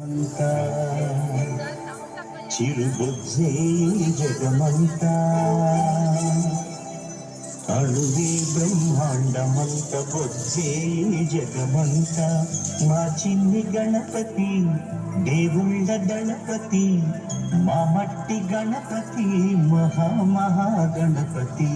అంతా చిరుబుజ్జే జగమంతా అణువే బ్రహ్మాండమంత బొజ్జే జగమంత మా చిన్ని గణపతి దేవుళ్ళ గణపతి మా మట్టి గణపతి మహామహాగణపతి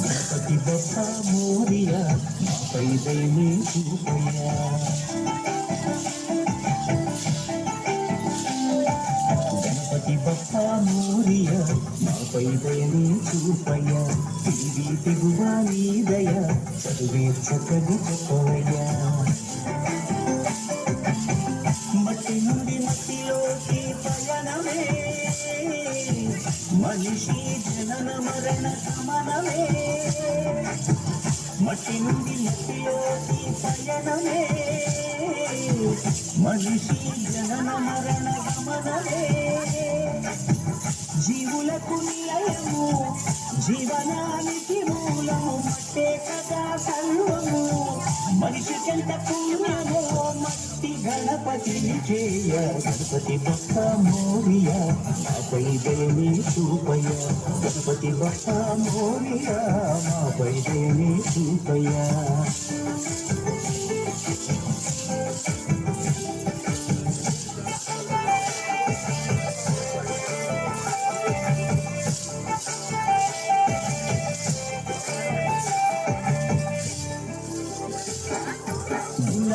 గణపతి బొప్ప మోరియా మాపై దయనే చూపయ్యా గణపతి బొప్ప మోరియా మాపై దయనే చూపయ్యా తిరిగి తెగువా నీ దయ చదువే చక్కగా చెప్పవయ్యా మట్టి నుండి మట్టిలోకి పయనమే మనిషి జనన మరణ గమనమే మట్టి నుండి మట్టిలోకి పయనమే మనిషి జనన మరణ గమనమే జీవులకు నిలయము జీవనానికి మూలము మట్టే కదా సర్వము మనిషికెంత పుణ్యమో మట్టి గణపతిని చేయ గణపతి బొప్ప మోరియా మాపై దయని చూపయ్య గణపతి బొప్ప మోరియా మాపై దయని చూపయ్యా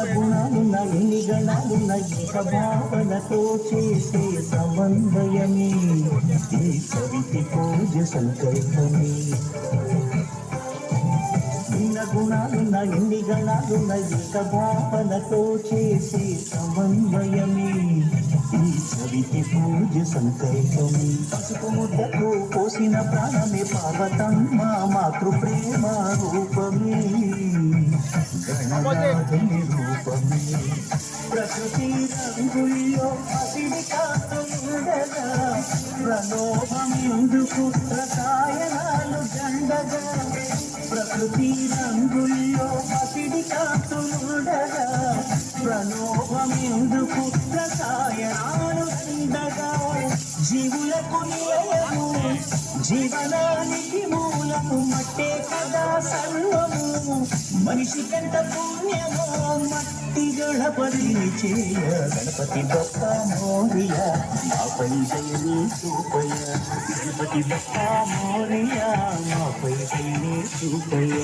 గుణాలున్న ఎన్ని గణాలున్న ఏక భావనతో చేసే సమన్వయమే ఈ సవితి పూజ సంకల్పమే భిన్న గుణాలున్న ఎన్ని గణాలున్న ఏక భావనతో చేసే సమన్వయమే ఈ సవితి పూజ సంకల్పమే పసుపు ముద్దకు పోసిన ప్రాణమే పార్వతమ్మ మాతృ ప్రేమ రూపమే గణనాథుని రూపమే ప్రకృతి రంగుల్లో అసిడి కాస్తుండగా ప్రలోభమెందుకు రసాయనాలు జండగా ప్రకృతి రంగుల్లో అసిడి కాస్తుండగా ప్రలోభమెందుకు రసాయనాలు జండగా జీవులకు నిలయము జీవనానికి మూలము మట్టే కదా సర్వము మనిషికెంత పుణ్యమో మట్టి గణపతిని చేయ గణపతి బొప్ప మోరియా మాపై దయని చూపయ్య గణపతి బొప్ప మోరియా మాపై దయని చూపయ్య